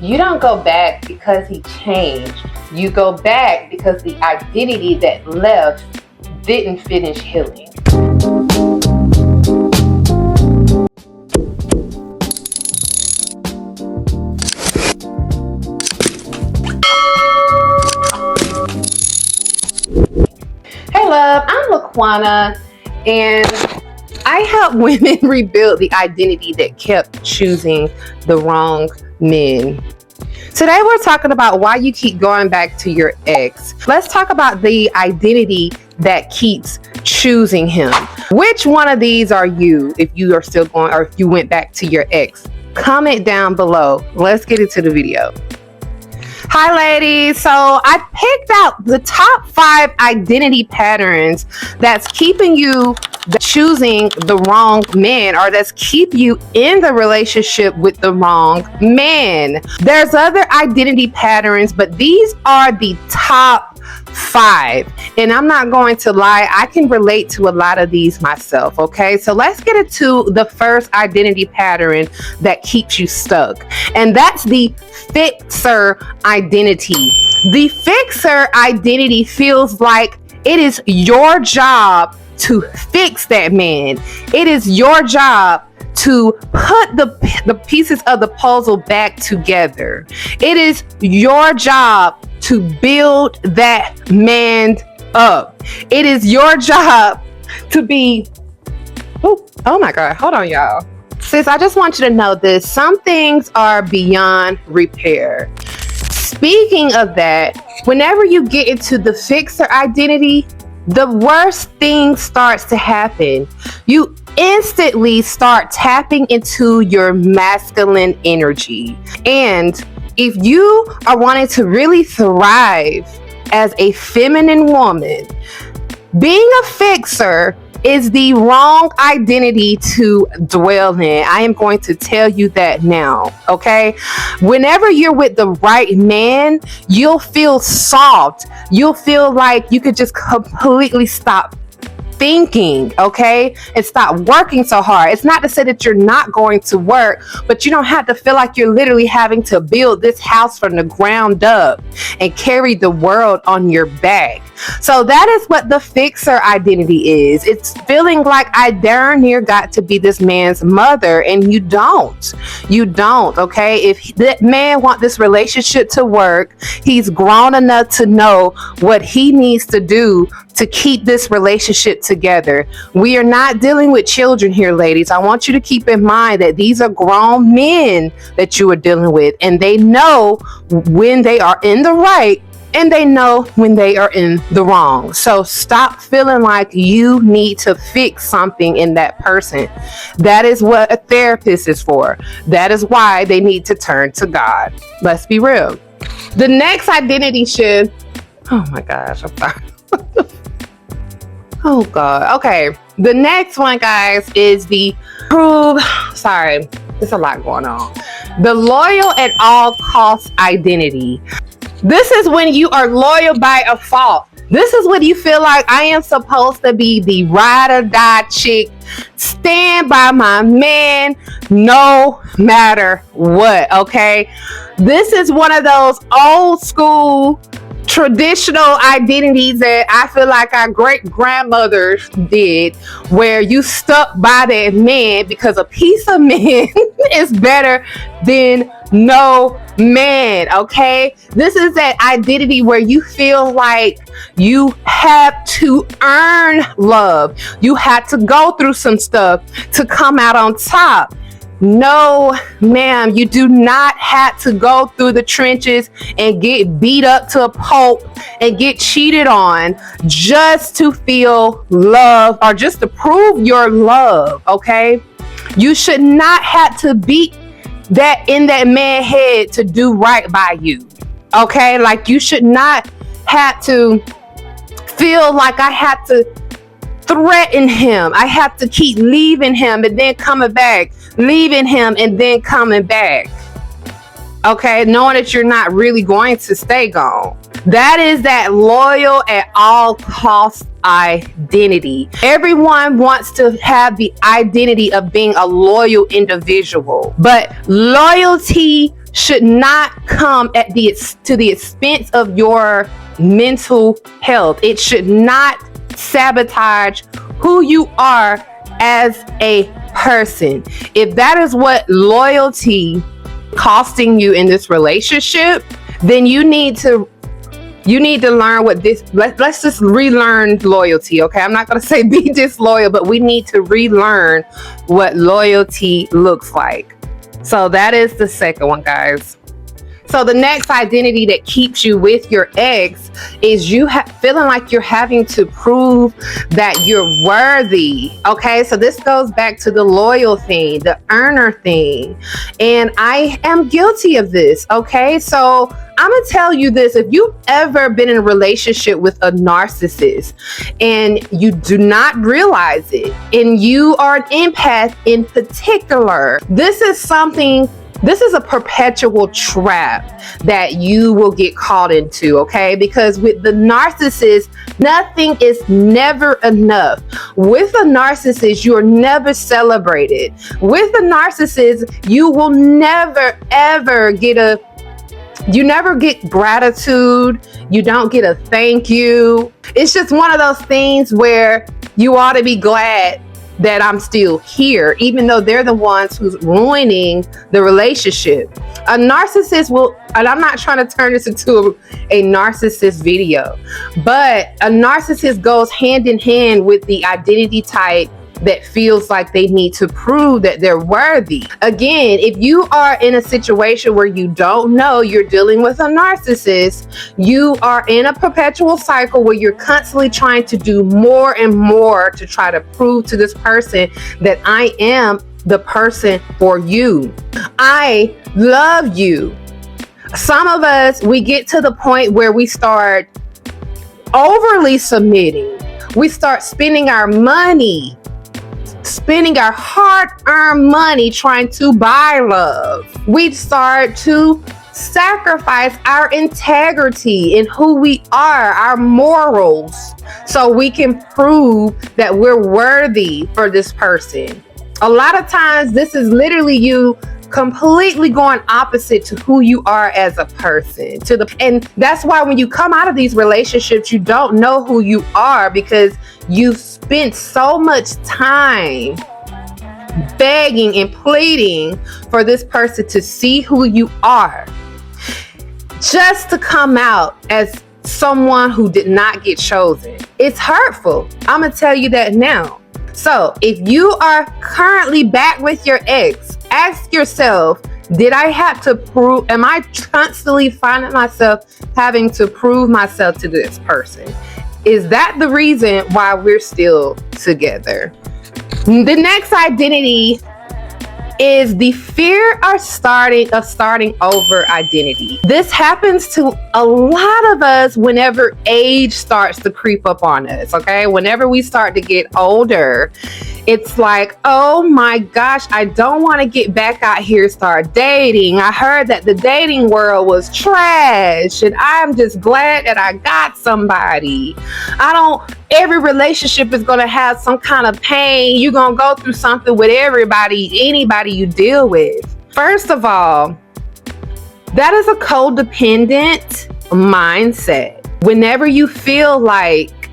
You don't go back because he changed. You go back because the identity that left didn't finish healing. Hey love, I'm Laquana, and I help women rebuild the identity that kept choosing the wrong men. Today we're talking about why you keep going back to your ex. Let's talk about the identity that keeps choosing him. Which one of these are you if you are still going, or if you went back to your ex? Comment down below. Let's get into the video. Hi ladies, so I picked out the top 5 identity patterns that's keeping you choosing the wrong man, or that's keep you in the relationship with the wrong man. There's other identity patterns, but these are the top 5, and I'm not going to lie, I can relate to a lot of these myself. Okay, so let's get into the first identity pattern that keeps you stuck, and that's the fixer identity. The fixer identity feels like it is your job to fix that man. It is your job to put the pieces of the puzzle back together. It is your job to build that man up. It is your job to be, oh my God, hold on y'all. Sis, I just want you to know this. Some things are beyond repair. Speaking of that, whenever you get into the fixer identity, the worst thing starts to happen. You instantly start tapping into your masculine energy. And if you are wanting to really thrive as a feminine woman, being a fixer is the wrong identity to dwell in. I am going to tell you that now, okay? Whenever you're with the right man, you'll feel soft. You'll feel like you could just completely stop thinking, okay, and stop working so hard. It's not to say that you're not going to work, but you don't have to feel like you're literally having to build this house from the ground up and carry the world on your back. So that is what the fixer identity is. It's feeling like I darn near got to be this man's mother, and you don't, okay? If that man want this relationship to work, he's grown enough to know what he needs to do to keep this relationship together. We are not dealing with children here, ladies. I want you to keep in mind that these are grown men that you are dealing with, and they know when they are in the right and they know when they are in the wrong. So stop feeling like you need to fix something in that person. That is what a therapist is for. That is why they need to turn to God. Let's be real. The next identity shift, oh my gosh, I'm sorry. Oh God. Okay. The next one, guys, is the sorry, there's a lot going on. The loyal at all costs identity. This is when you are loyal by default. This is when you feel like I am supposed to be the ride or die chick, stand by my man no matter what, okay? This is one of those old school traditional identities that I feel like our great grandmothers did, where you stuck by that man because a piece of man is better than no man, okay? This is that identity where you feel like you have to earn love. You had to go through some stuff to come out on top. No, ma'am, you do not have to go through the trenches and get beat up to a pulp and get cheated on just to feel love or just to prove your love, okay? You should not have to beat that in that man's head to do right by you, okay? Like, you should not have to feel like I have to threaten him. I have to keep leaving him and then coming back, leaving him and then coming back, okay? Knowing that you're not really going to stay gone. That is that loyal at all costs identity. Everyone wants to have the identity of being a loyal individual, but loyalty should not come at to the expense of your mental health. It should not sabotage who you are as a person. If that is what loyalty costing you in this relationship, then you need to learn what this, let's just relearn loyalty. Okay, I'm not going to say be disloyal, but we need to relearn what loyalty looks like. So that is the second one, guys. So the next identity that keeps you with your ex is you feeling like you're having to prove that you're worthy. Okay, so this goes back to the loyal thing, the earner thing. And I am guilty of this. Okay, so I'm gonna tell you this. If you've ever been in a relationship with a narcissist and you do not realize it, and you are an empath in particular, this is a perpetual trap that you will get caught into, okay? Because with the narcissist, nothing is never enough. With a narcissist, you're never celebrated. With a narcissist, you will never, ever you never get gratitude. You don't get a thank you. It's just one of those things where you ought to be glad that I'm still here, even though they're the ones who's ruining the relationship. A narcissist will, and I'm not trying to turn this into a narcissist video, but a narcissist goes hand in hand with the identity type that feels like they need to prove that they're worthy. Again, if you are in a situation where you don't know you're dealing with a narcissist, you are in a perpetual cycle where you're constantly trying to do more and more to try to prove to this person that I am the person for you. I love you. Some of us, we get to the point where we start overly submitting. We start spending our money, spending our hard-earned money trying to buy love. We start to sacrifice our integrity in who we are, our morals, so we can prove that we're worthy for this person. A lot of times, this is literally you completely going opposite to who you are as a person. And that's why when you come out of these relationships, you don't know who you are, because you've spent so much time begging and pleading for this person to see who you are, just to come out as someone who did not get chosen. It's hurtful. I'm gonna tell you that now. So if you are currently back with your ex, ask yourself, did I have to prove, am I constantly finding myself having to prove myself to this person? Is that the reason why we're still together? The next identity is the fear of starting over identity. This happens to a lot of us whenever age starts to creep up on us, okay? Whenever we start to get older, it's like, oh my gosh, I don't want to get back out here and start dating. I heard that the dating world was trash, and I'm just glad that I got somebody. Every relationship is going to have some kind of pain. You're going to go through something with anybody you deal with. First of all, that is a codependent mindset. Whenever you feel like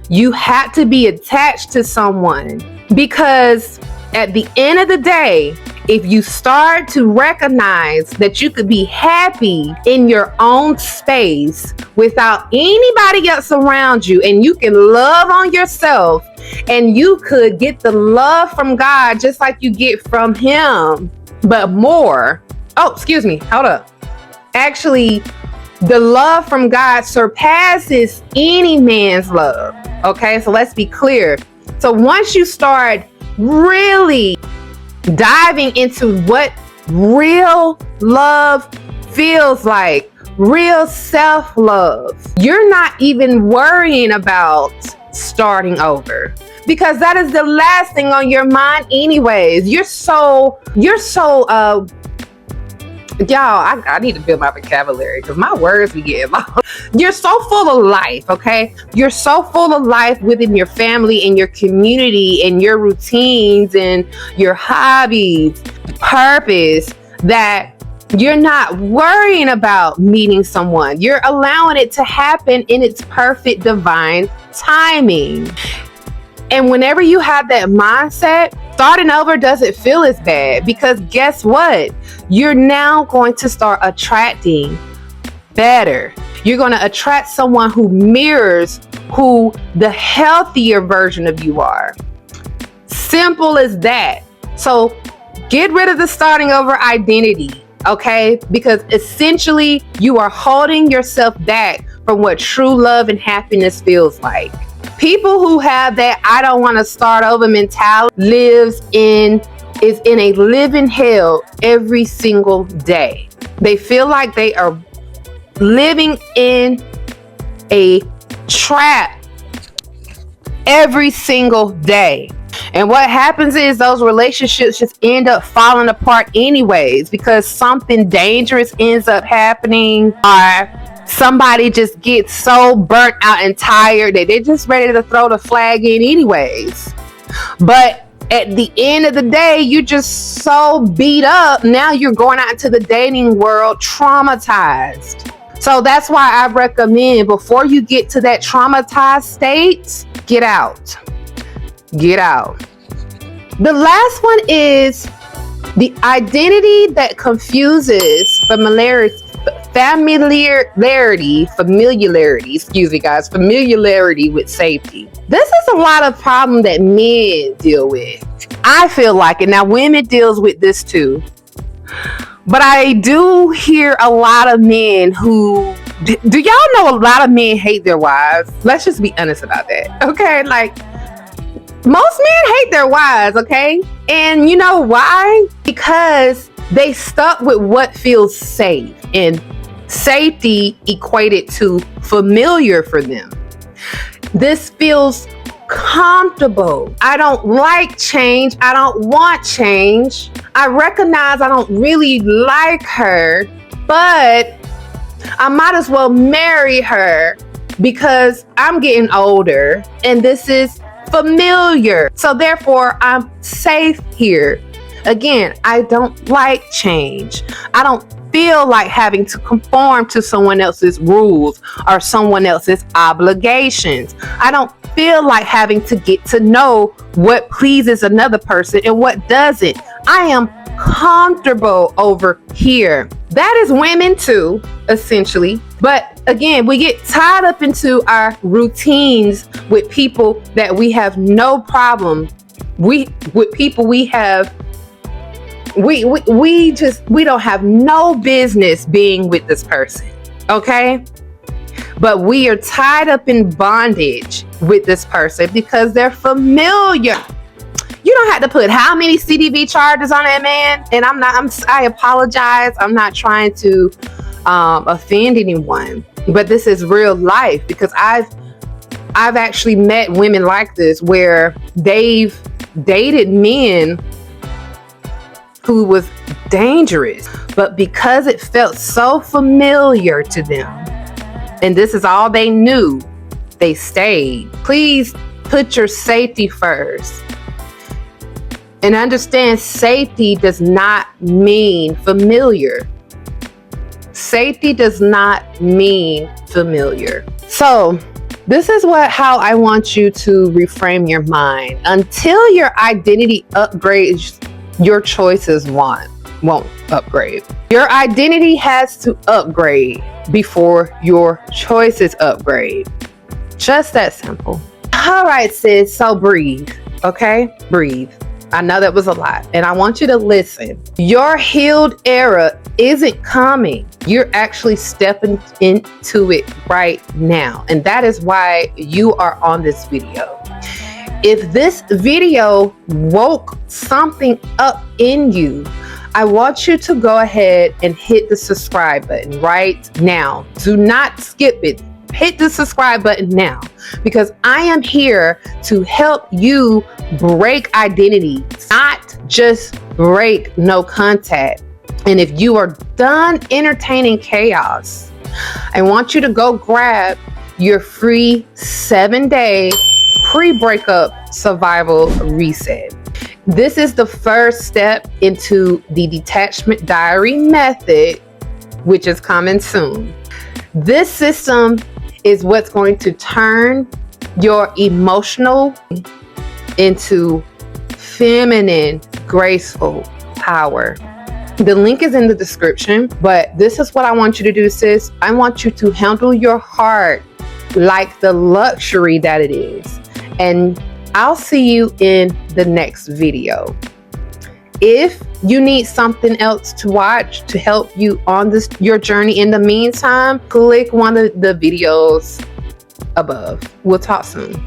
you have to be attached to someone, because at the end of the day, if you start to recognize that you could be happy in your own space without anybody else around you, and you can love on yourself, and you could get the love from God just like you get from Him, but more. Oh, excuse me. Hold up. Actually, the love from God surpasses any man's love. Okay, so let's be clear. So once you start really diving into what real love feels like, real self-love, you're not even worrying about starting over, because that is the last thing on your mind anyways. Y'all, I need to build my vocabulary because my words be getting lost. You're so full of life, okay? You're so full of life within your family and your community and your routines and your hobbies, purpose, that You're not worrying about meeting someone. You're allowing it to happen in its perfect divine timing. And whenever you have that mindset, starting over doesn't feel as bad, because guess what? You're now going to start attracting better. You're going to attract someone who mirrors who the healthier version of you are. Simple as that. So get rid of the starting over identity, okay? Because essentially you are holding yourself back from what true love and happiness feels like. People who have that I don't want to start over mentality is in a living hell every single day. They feel like they are living in a trap every single day. And what happens is those relationships just end up falling apart anyways, because something dangerous ends up happening, or somebody just gets so burnt out and tired that they're just ready to throw the flag in anyways. But at the end of the day, you're just so beat up. Now you're going out into the dating world traumatized. So that's why I recommend, before you get to that traumatized state, get out. Get out. The last one is the identity that confuses familiarity, familiarity with safety. This is a lot of problem that men deal with. I feel like it. Now, women deals with this too. But I do hear a lot of men who, do y'all know a lot of men hate their wives? Let's just be honest about that. Okay, like, most men hate their wives, okay? And you know why? Because they stuck with what feels safe, and safety equated to familiar for them. This feels comfortable. I don't like change. I don't want change. I recognize I don't really like her, but I might as well marry her because I'm getting older and this is familiar. So therefore, I'm safe here. Again, I don't like change. I don't feel like having to conform to someone else's rules or someone else's obligations. I don't feel like having to get to know what pleases another person and what doesn't. I am comfortable over here. That is women too, essentially. But again, we get tied up into our routines with people that we have no problem. We don't have no business being with this person. Okay? But we are tied up in bondage with this person because they're familiar. You don't have to put how many CDV charges on that man. And I apologize. I'm not trying to offend anyone, but this is real life, because I've actually met women like this where they've dated men who was dangerous, but because it felt so familiar to them, and this is all they knew, they stayed. Please put your safety first. And understand, safety does not mean familiar. Safety does not mean familiar. So this is how I want you to reframe your mind. Until your identity upgrades, your choices won't upgrade. Your identity has to upgrade before your choices upgrade. Just that simple. All right, sis. So breathe. Okay? Breathe. I know that was a lot, and I want you to listen. Your healed era isn't coming. You're actually stepping into it right now. And that is why you are on this video. If this video woke something up in you, I want you to go ahead and hit the subscribe button right now. Do not skip it. Hit the subscribe button now, because I am here to help you break identity, not just break no contact. And if you are done entertaining chaos, I want you to go grab your free 7-day pre-breakup survival reset. This is the first step into the detachment diary method, which is coming soon. This system is what's going to turn your emotional into feminine, graceful power. The link is in the description, but this is what I want you to do, sis. I want you to handle your heart like the luxury that it is. And I'll see you in the next video. If you need something else to watch to help you on your journey in the meantime, click one of the videos above. We'll talk soon.